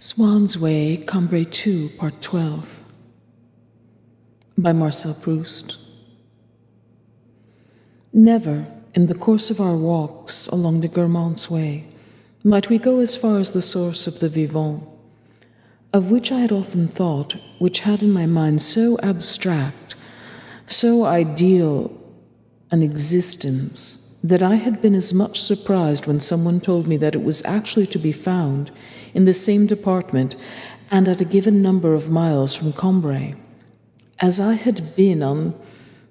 Swann's Way, Combray 2, Part 12 by Marcel Proust. Never, in the course of our walks along the Guermantes Way, might we go as far as the source of the vivant, of which I had often thought, which had in my mind so abstract, so ideal an existence, that I had been as much surprised when someone told me that it was actually to be found in the same department and at a given number of miles from Combray, as I had been on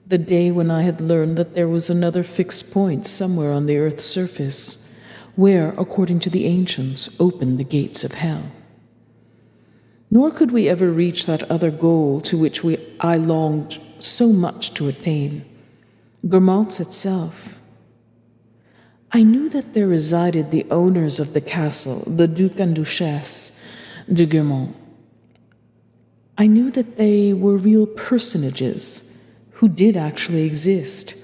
the day when I had learned that there was another fixed point somewhere on the earth's surface, where, according to the ancients, opened the gates of hell. Nor could we ever reach that other goal to which I longed so much to attain, Guermantes itself. I knew that there resided the owners of the castle, the Duc and Duchesse de Guermantes. I knew that they were real personages who did actually exist,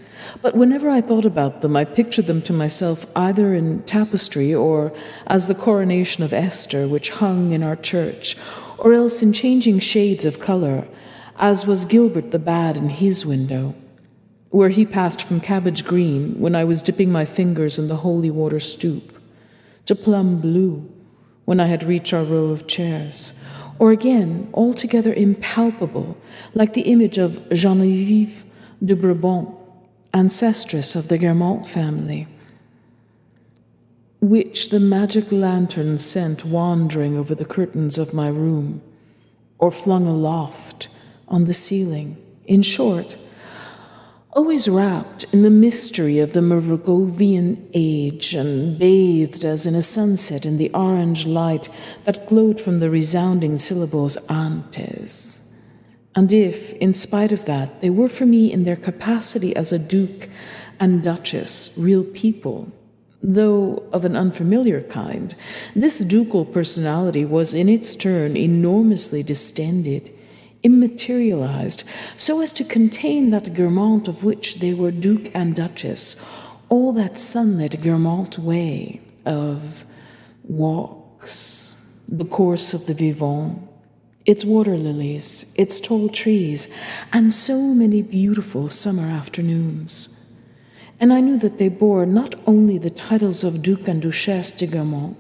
but whenever I thought about them, I pictured them to myself either in tapestry or as the coronation of Esther, which hung in our church, or else in changing shades of color, as was Gilbert the Bad in his window, where he passed from cabbage green when I was dipping my fingers in the holy water stoup, to plum blue when I had reached our row of chairs, or again, altogether impalpable, like the image of Geneviève de Brabant, ancestress of the Guermantes family, which the magic lantern sent wandering over the curtains of my room, or flung aloft on the ceiling. In short, always wrapped in the mystery of the Merovingian age and bathed as in a sunset in the orange light that glowed from the resounding syllables antes. And if, in spite of that, they were for me in their capacity as a duke and duchess real people, though of an unfamiliar kind, this ducal personality was in its turn enormously distended, immaterialized, so as to contain that Guermantes of which they were Duke and Duchess, all that sunlit Guermantes way of walks, the course of the vivant, its water lilies, its tall trees, and so many beautiful summer afternoons. And I knew that they bore not only the titles of Duc and Duchesse de Guermantes,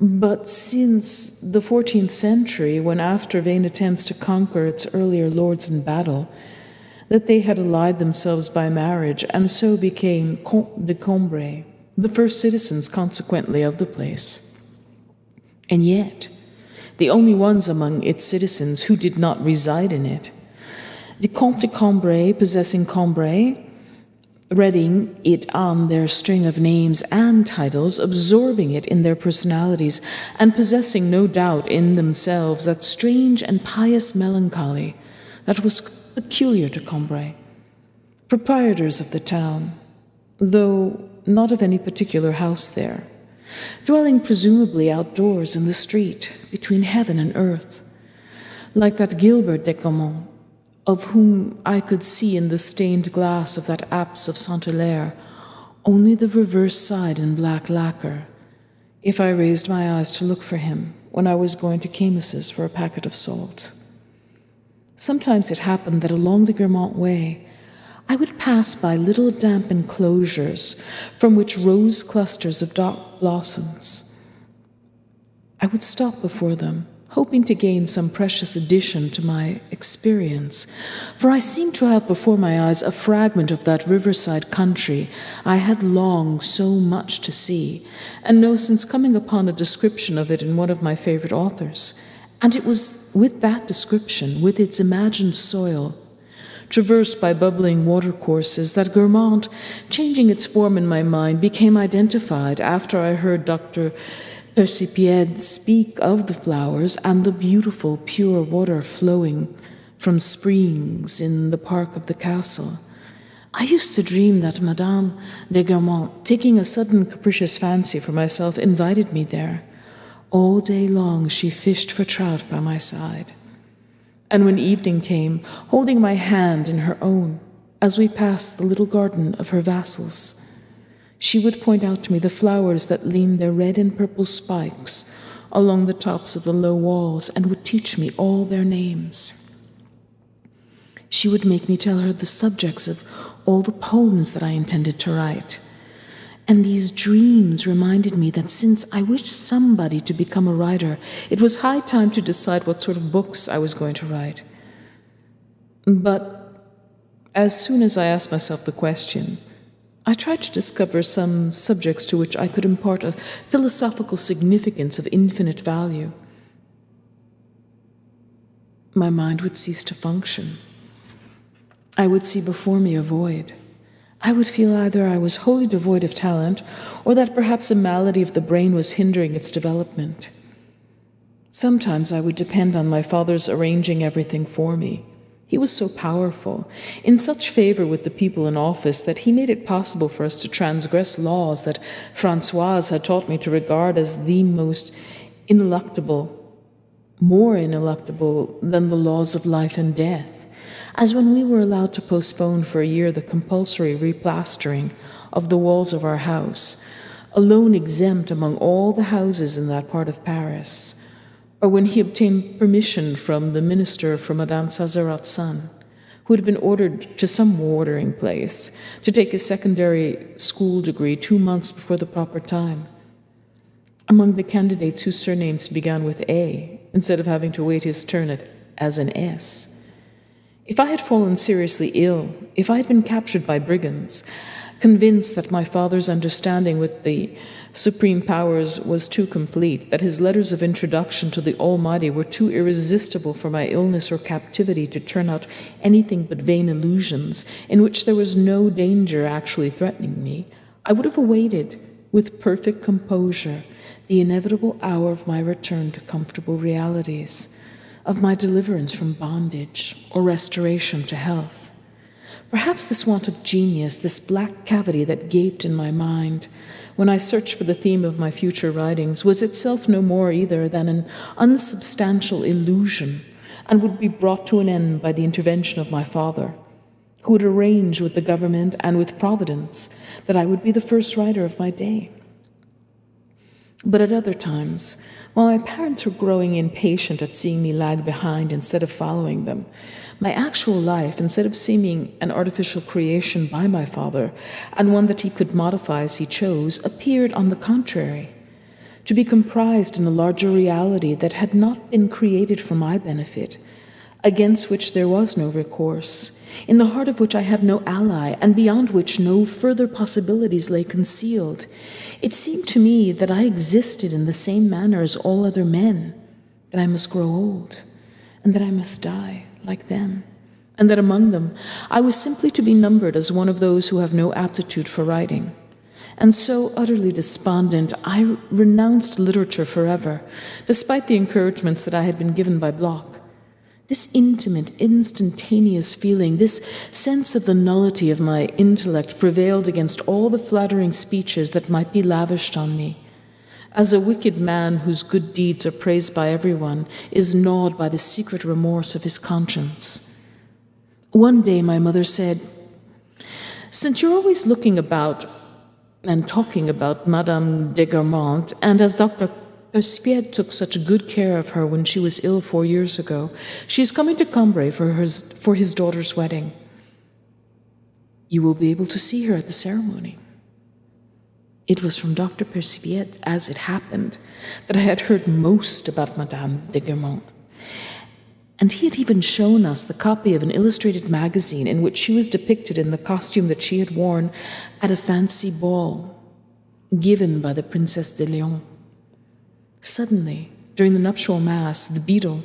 but since the 14th century, when after vain attempts to conquer its earlier lords in battle, that they had allied themselves by marriage and so became Comte de Combray, the first citizens, consequently, of the place. And yet, the only ones among its citizens who did not reside in it. The Comte de Combray possessing Combray, threading it on their string of names and titles, absorbing it in their personalities, and possessing, no doubt, in themselves that strange and pious melancholy that was peculiar to Combray. Proprietors of the town, though not of any particular house there, dwelling presumably outdoors in the street, between heaven and earth, like that Gilbert de Guermantes, of whom I could see in the stained glass of that apse of Saint-Hilaire only the reverse side in black lacquer, if I raised my eyes to look for him when I was going to Camus's for a packet of salt. Sometimes it happened that along the Guermantes Way I would pass by little damp enclosures from which rose clusters of dark blossoms. I would stop before them, hoping to gain some precious addition to my experience, for I seemed to have before my eyes a fragment of that riverside country I had longed so much to see, and know since coming upon a description of it in one of my favorite authors. And it was with that description, with its imagined soil, traversed by bubbling watercourses, that Guermantes, changing its form in my mind, became identified after I heard Dr. Percipied speak of the flowers and the beautiful pure water flowing from springs in the park of the castle. I used to dream that Madame de Guermantes, taking a sudden capricious fancy for myself, invited me there. All day long she fished for trout by my side. And when evening came, holding my hand in her own, as we passed the little garden of her vassals, she would point out to me the flowers that leaned their red and purple spikes along the tops of the low walls and would teach me all their names. She would make me tell her the subjects of all the poems that I intended to write. And these dreams reminded me that since I wished somebody to become a writer, it was high time to decide what sort of books I was going to write. But as soon as I asked myself the question, I tried to discover some subjects to which I could impart a philosophical significance of infinite value. My mind would cease to function. I would see before me a void. I would feel either I was wholly devoid of talent, or that perhaps a malady of the brain was hindering its development. Sometimes I would depend on my father's arranging everything for me. He was so powerful, in such favor with the people in office, that he made it possible for us to transgress laws that Françoise had taught me to regard as the most ineluctable, more ineluctable than the laws of life and death. As when we were allowed to postpone for a year the compulsory replastering of the walls of our house, alone exempt among all the houses in that part of Paris, or when he obtained permission from the minister for Madame Sazerat's son, who had been ordered to some watering place to take his secondary school degree 2 months before the proper time. Among the candidates whose surnames began with A, instead of having to wait his turn as an S. If I had fallen seriously ill, if I had been captured by brigands, convinced that my father's understanding with the supreme powers was too complete, that his letters of introduction to the Almighty were too irresistible for my illness or captivity to turn out anything but vain illusions, in which there was no danger actually threatening me, I would have awaited, with perfect composure, the inevitable hour of my return to comfortable realities, of my deliverance from bondage or restoration to health. Perhaps this want of genius, this black cavity that gaped in my mind when I searched for the theme of my future writings, was itself no more either than an unsubstantial illusion, and would be brought to an end by the intervention of my father, who would arrange with the government and with Providence that I would be the first writer of my day. But at other times, while my parents were growing impatient at seeing me lag behind instead of following them, my actual life, instead of seeming an artificial creation by my father, and one that he could modify as he chose, appeared, on the contrary, to be comprised in a larger reality that had not been created for my benefit, against which there was no recourse, in the heart of which I had no ally, and beyond which no further possibilities lay concealed. It seemed to me that I existed in the same manner as all other men, that I must grow old, and that I must die like them, and that among them I was simply to be numbered as one of those who have no aptitude for writing. And so, utterly despondent, I renounced literature forever, despite the encouragements that I had been given by Bloch. This intimate, instantaneous feeling, this sense of the nullity of my intellect prevailed against all the flattering speeches that might be lavished on me. As a wicked man whose good deeds are praised by everyone is gnawed by the secret remorse of his conscience. One day my mother said, "Since you're always looking about and talking about Madame de Guermantes, and as Dr. Perspied took such good care of her when she was ill 4 years ago, she is coming to Combray for his daughter's wedding. You will be able to see her at the ceremony." It was from Dr. Perspied, as it happened, that I had heard most about Madame de Guermantes. And he had even shown us the copy of an illustrated magazine in which she was depicted in the costume that she had worn at a fancy ball given by the Princesse de Léon. Suddenly, during the nuptial mass, the beadle,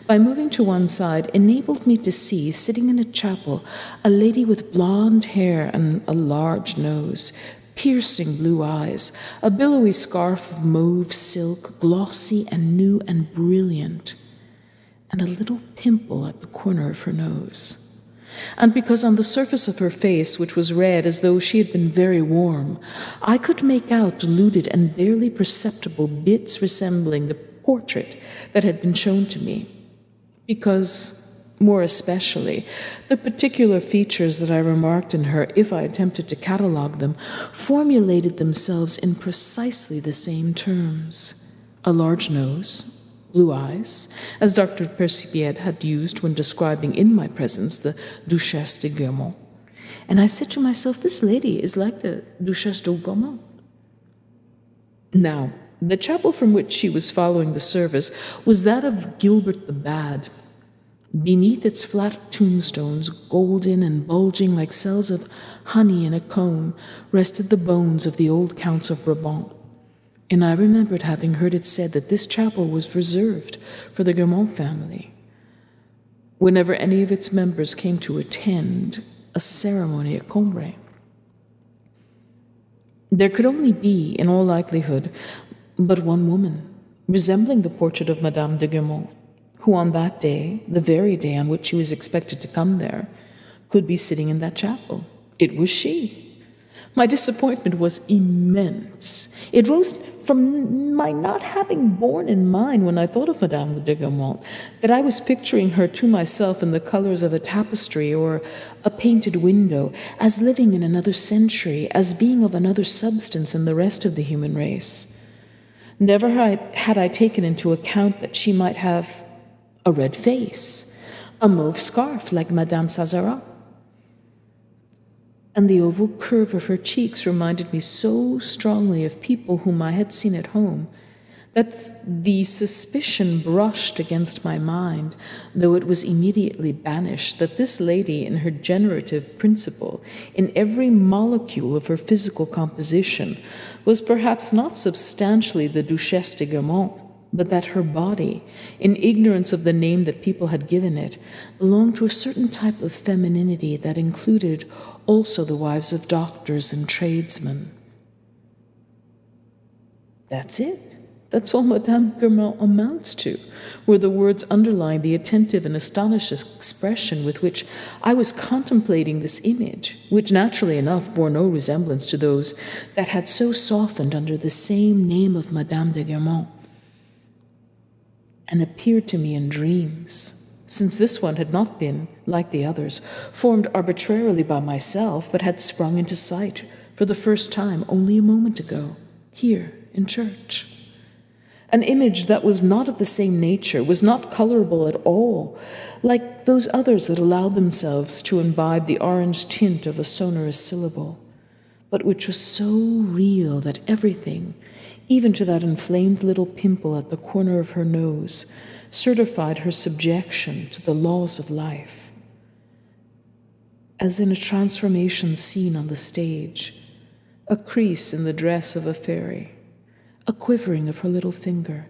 by moving to one side, enabled me to see, sitting in a chapel, a lady with blonde hair and a large nose, piercing blue eyes, a billowy scarf of mauve silk, glossy and new and brilliant, and a little pimple at the corner of her nose. And because on the surface of her face, which was red as though she had been very warm, I could make out diluted and barely perceptible bits resembling the portrait that had been shown to me. Because, more especially, the particular features that I remarked in her, if I attempted to catalogue them, formulated themselves in precisely the same terms. a large nose, blue eyes, as Dr. Percipied had used when describing in my presence the Duchesse de Guermantes. And I said to myself, this lady is like the Duchesse de Guermantes. Now, the chapel from which she was following the service was that of Gilbert the Bad. Beneath its flat tombstones, golden and bulging like cells of honey in a comb, rested the bones of the old counts of Brabant. And I remembered having heard it said that this chapel was reserved for the Guermantes family. Whenever any of its members came to attend a ceremony at Combray, there could only be, in all likelihood, but one woman, resembling the portrait of Madame de Guermantes, who on that day, the very day on which she was expected to come there, could be sitting in that chapel. It was she. My disappointment was immense. It rose from my not having borne in mind, when I thought of Madame de Guermantes, that I was picturing her to myself in the colors of a tapestry or a painted window, as living in another century, as being of another substance than the rest of the human race. Never had I taken into account that she might have a red face, a mauve scarf like Madame Sazarat, and the oval curve of her cheeks reminded me so strongly of people whom I had seen at home that the suspicion brushed against my mind, though it was immediately banished, that this lady, in her generative principle, in every molecule of her physical composition, was perhaps not substantially the Duchesse de Guermantes, but that her body, in ignorance of the name that people had given it, belonged to a certain type of femininity that included also the wives of doctors and tradesmen. That's it. That's all Madame Guermantes amounts to, were the words underlying the attentive and astonished expression with which I was contemplating this image, which naturally enough bore no resemblance to those that had so softened under the same name of Madame de Guermantes, and appeared to me in dreams, since this one had not been, like the others, formed arbitrarily by myself, but had sprung into sight for the first time only a moment ago, here in church. An image that was not of the same nature, was not colorable at all, like those others that allowed themselves to imbibe the orange tint of a sonorous syllable, but which was so real that everything, even to that inflamed little pimple at the corner of her nose, certified her subjection to the laws of life. As in a transformation scene on the stage, a crease in the dress of a fairy, a quivering of her little finger,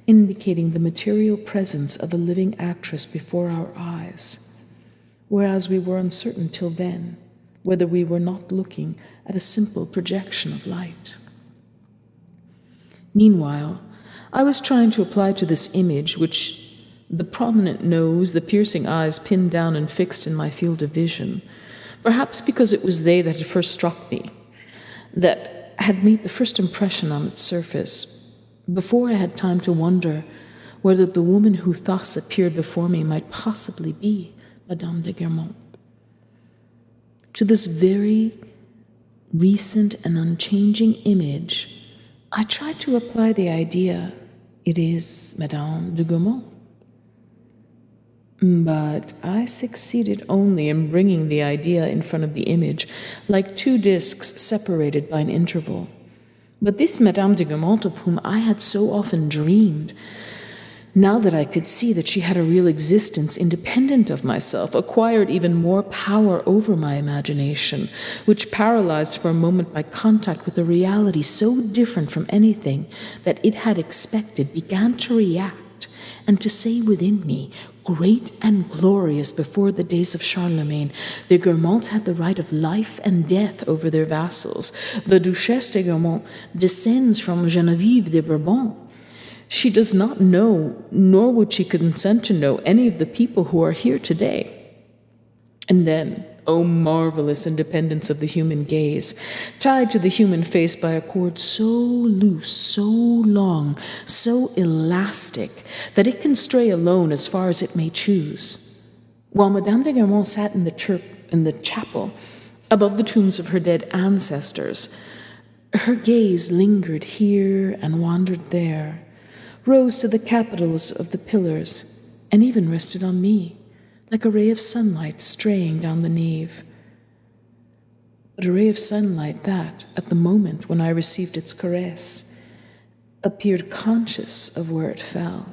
indicating the material presence of a living actress before our eyes, whereas we were uncertain till then whether we were not looking at a simple projection of light. Meanwhile, I was trying to apply to this image, which the prominent nose, the piercing eyes pinned down and fixed in my field of vision, perhaps because it was they that had first struck me, that had made the first impression on its surface, before I had time to wonder whether the woman who thus appeared before me might possibly be Madame de Guermantes. To this very recent and unchanging image, I tried to apply the idea, it is Madame de Guermantes. But I succeeded only in bringing the idea in front of the image, like two discs separated by an interval. But this Madame de Guermantes, of whom I had so often dreamed, now that I could see that she had a real existence independent of myself, acquired even more power over my imagination, which, paralyzed for a moment by contact with a reality so different from anything that it had expected, began to react and to say within me, great and glorious before the days of Charlemagne, the Guermantes had the right of life and death over their vassals. The Duchesse de Guermantes descends from Geneviève de Bourbon. She does not know, nor would she consent to know, any of the people who are here today. And then, O marvelous independence of the human gaze, tied to the human face by a cord so loose, so long, so elastic, that it can stray alone as far as it may choose. While Madame de Guermantes sat in the chapel, above the tombs of her dead ancestors, her gaze lingered here and wandered there, rose to the capitals of the pillars, and even rested on me, like a ray of sunlight straying down the nave. But a ray of sunlight that, at the moment when I received its caress, appeared conscious of where it fell.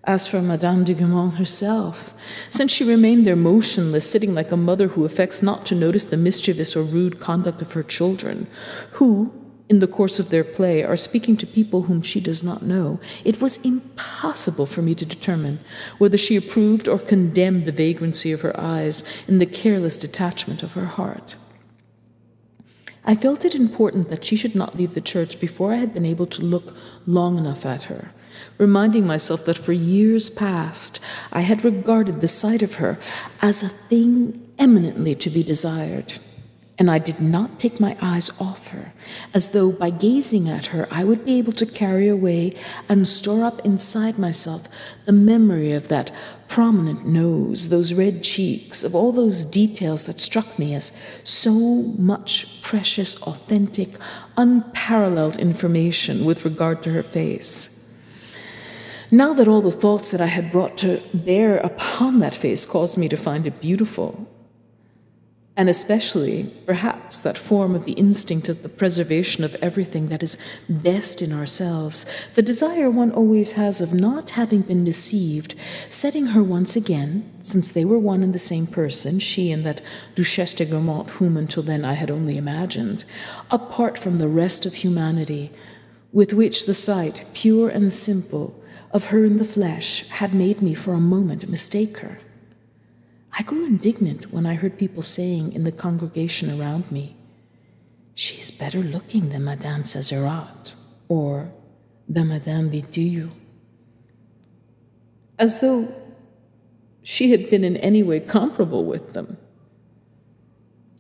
As for Madame de Guermantes herself, since she remained there motionless, sitting like a mother who affects not to notice the mischievous or rude conduct of her children, who, in the course of their play, are speaking to people whom she does not know, it was impossible for me to determine whether she approved or condemned the vagrancy of her eyes and the careless detachment of her heart. I felt it important that she should not leave the church before I had been able to look long enough at her, reminding myself that for years past I had regarded the sight of her as a thing eminently to be desired, and I did not take my eyes off her, as though by gazing at her I would be able to carry away and store up inside myself the memory of that prominent nose, those red cheeks, of all those details that struck me as so much precious, authentic, unparalleled information with regard to her face. Now that all the thoughts that I had brought to bear upon that face caused me to find it beautiful, and especially, perhaps, that form of the instinct of the preservation of everything that is best in ourselves, the desire one always has of not having been deceived, setting her once again, since they were one and the same person, she and that Duchesse de Guermantes whom until then I had only imagined, apart from the rest of humanity, with which the sight, pure and simple, of her in the flesh had made me for a moment mistake her. I grew indignant when I heard people saying in the congregation around me, "She is better looking than Madame Césarat," or than Madame Bidou, as though she had been in any way comparable with them.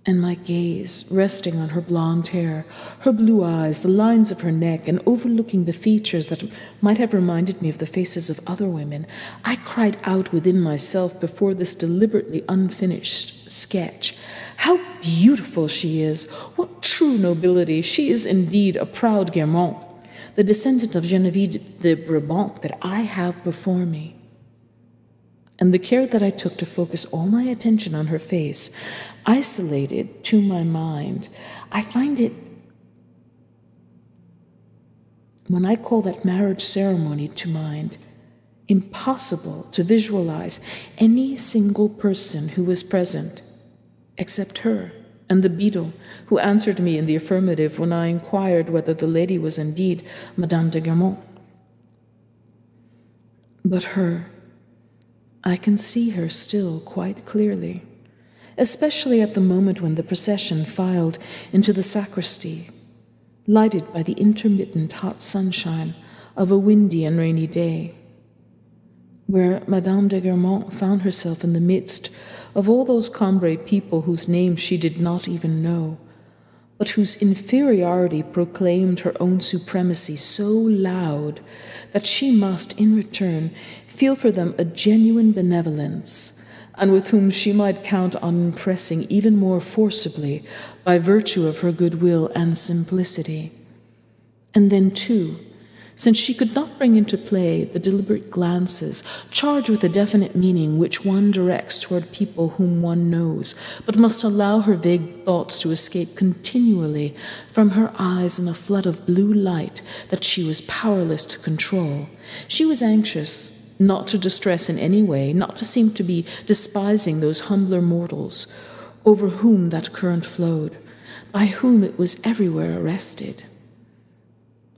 And my gaze, resting on her blonde hair, her blue eyes, the lines of her neck, and overlooking the features that might have reminded me of the faces of other women, I cried out within myself before this deliberately unfinished sketch, "How beautiful she is! What true nobility! She is indeed a proud Guermantes, the descendant of Geneviève de Brabant that I have before me." And the care that I took to focus all my attention on her face, isolated to my mind, I find it, when I call that marriage ceremony to mind, impossible to visualize any single person who was present, except her and the beadle who answered me in the affirmative when I inquired whether the lady was indeed Madame de Guermantes. But her, I can see her still quite clearly, especially at the moment when the procession filed into the sacristy, lighted by the intermittent hot sunshine of a windy and rainy day, where Madame de Guermantes found herself in the midst of all those Combray people whose names she did not even know, but whose inferiority proclaimed her own supremacy so loud that she must, in return, feel for them a genuine benevolence, and with whom she might count on impressing even more forcibly by virtue of her goodwill and simplicity. And then, too, since she could not bring into play the deliberate glances charged with a definite meaning which one directs toward people whom one knows, but must allow her vague thoughts to escape continually from her eyes in a flood of blue light that she was powerless to control, she was anxious not to distress in any way, not to seem to be despising those humbler mortals over whom that current flowed, by whom it was everywhere arrested.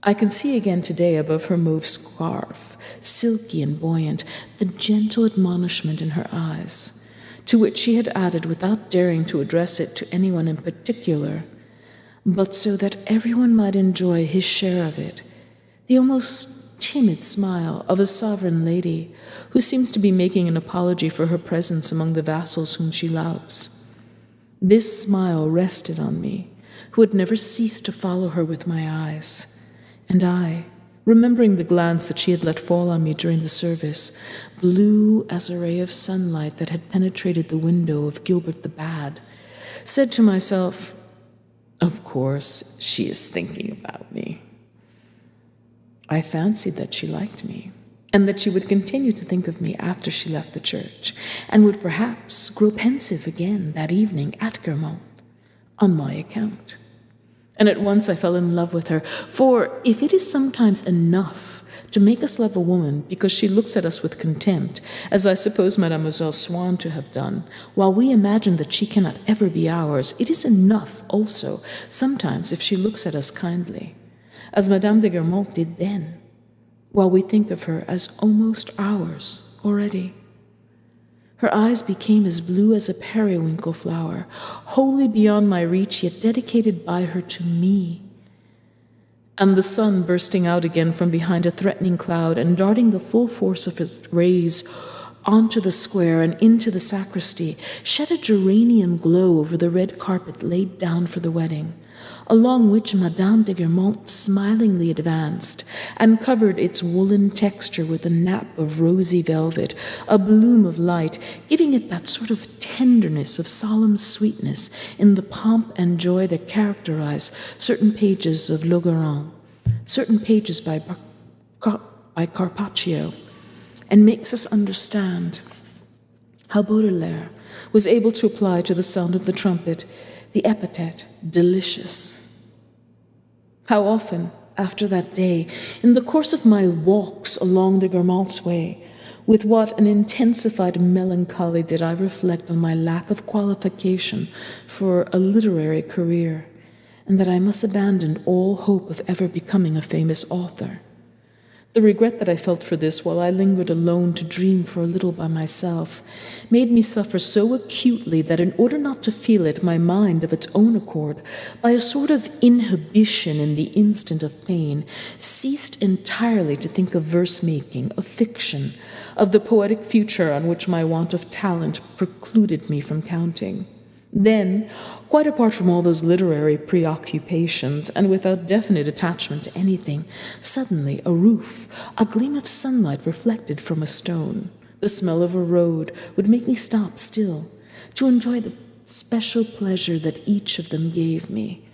I can see again today above her mauve scarf, silky and buoyant, the gentle admonishment in her eyes, to which she had added without daring to address it to anyone in particular, but so that everyone might enjoy his share of it, the almost timid smile of a sovereign lady who seems to be making an apology for her presence among the vassals whom she loves. This smile rested on me, who had never ceased to follow her with my eyes, and I, remembering the glance that she had let fall on me during the service, blue as a ray of sunlight that had penetrated the window of Gilbert the Bad, said to myself, "Of course, she is thinking about me." I fancied that she liked me, and that she would continue to think of me after she left the church, and would perhaps grow pensive again that evening at Guermantes, on my account. And at once I fell in love with her, for if it is sometimes enough to make us love a woman because she looks at us with contempt, as I suppose Mademoiselle Swann to have done, while we imagine that she cannot ever be ours, it is enough also sometimes if she looks at us kindly, as Madame de Guermantes did then, while we think of her as almost ours already. Her eyes became as blue as a periwinkle flower, wholly beyond my reach, yet dedicated by her to me. And the sun bursting out again from behind a threatening cloud and darting the full force of its rays onto the square and into the sacristy, shed a geranium glow over the red carpet laid down for the wedding, along which Madame de Guermantes smilingly advanced, and covered its woolen texture with a nap of rosy velvet, a bloom of light, giving it that sort of tenderness of solemn sweetness in the pomp and joy that characterize certain pages of Logeron, certain pages by Carpaccio, and makes us understand how Baudelaire was able to apply to the sound of the trumpet the epithet delicious. How often, after that day, in the course of my walks along the Guermantes way, with what an intensified melancholy did I reflect on my lack of qualification for a literary career, and that I must abandon all hope of ever becoming a famous author. The regret that I felt for this while I lingered alone to dream for a little by myself made me suffer so acutely that in order not to feel it, my mind, of its own accord, by a sort of inhibition in the instant of pain, ceased entirely to think of verse-making, of fiction, of the poetic future on which my want of talent precluded me from counting. Then, quite apart from all those literary preoccupations, and without definite attachment to anything, suddenly a roof, a gleam of sunlight reflected from a stone, the smell of a road, would make me stop still, to enjoy the special pleasure that each of them gave me,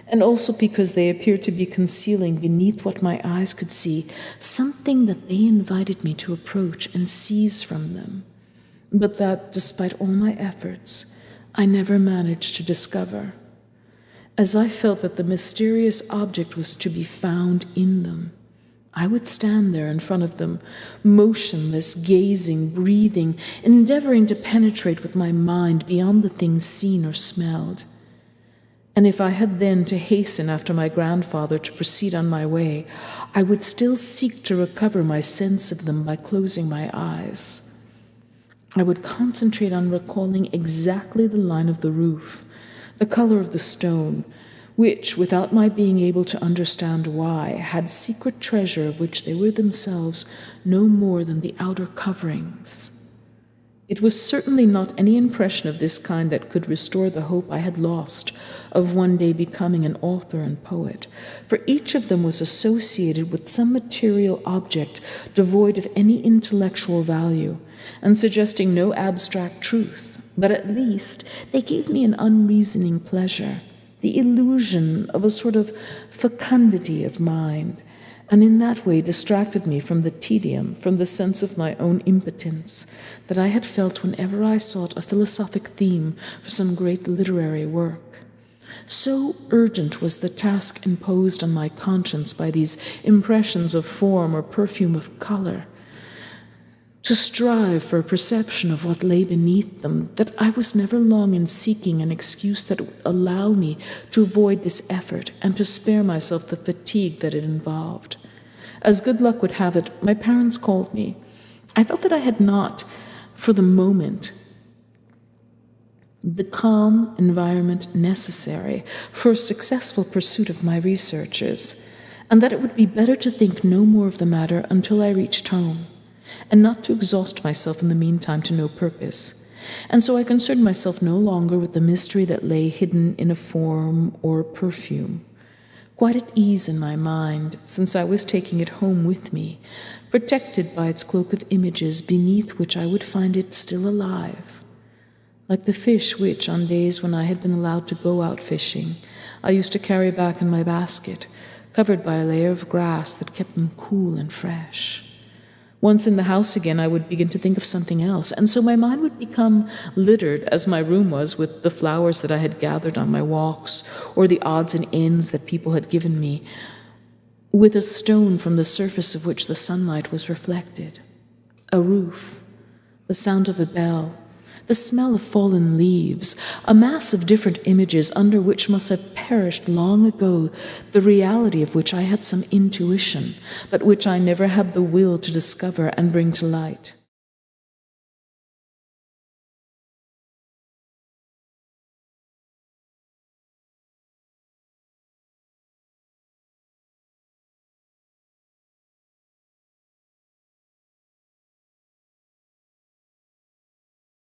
and also because they appeared to be concealing beneath what my eyes could see something that they invited me to approach and seize from them, but that, despite all my efforts, I never managed to discover, as I felt that the mysterious object was to be found in them. I would stand there in front of them, motionless, gazing, breathing, endeavoring to penetrate with my mind beyond the things seen or smelled. And if I had then to hasten after my grandfather to proceed on my way, I would still seek to recover my sense of them by closing my eyes. I would concentrate on recalling exactly the line of the roof, the color of the stone, which, without my being able to understand why, had secret treasure of which they were themselves no more than the outer coverings. It was certainly not any impression of this kind that could restore the hope I had lost of one day becoming an author and poet, for each of them was associated with some material object devoid of any intellectual value, and suggesting no abstract truth, but at least they gave me an unreasoning pleasure, the illusion of a sort of fecundity of mind, and in that way distracted me from the tedium, from the sense of my own impotence that I had felt whenever I sought a philosophic theme for some great literary work. So urgent was the task imposed on my conscience by these impressions of form or perfume of color, to strive for a perception of what lay beneath them, that I was never long in seeking an excuse that would allow me to avoid this effort and to spare myself the fatigue that it involved. As good luck would have it, my parents called me. I felt that I had not, for the moment, the calm environment necessary for a successful pursuit of my researches, and that it would be better to think no more of the matter until I reached home, and not to exhaust myself in the meantime to no purpose. And so I concerned myself no longer with the mystery that lay hidden in a form or a perfume, quite at ease in my mind, since I was taking it home with me, protected by its cloak of images beneath which I would find it still alive, like the fish which, on days when I had been allowed to go out fishing, I used to carry back in my basket, covered by a layer of grass that kept them cool and fresh. Once in the house again, I would begin to think of something else, and so my mind would become littered, as my room was, with the flowers that I had gathered on my walks, or the odds and ends that people had given me, with a stone from the surface of which the sunlight was reflected, a roof, the sound of a bell, the smell of fallen leaves, a mass of different images under which must have perished long ago, the reality of which I had some intuition, but which I never had the will to discover and bring to light.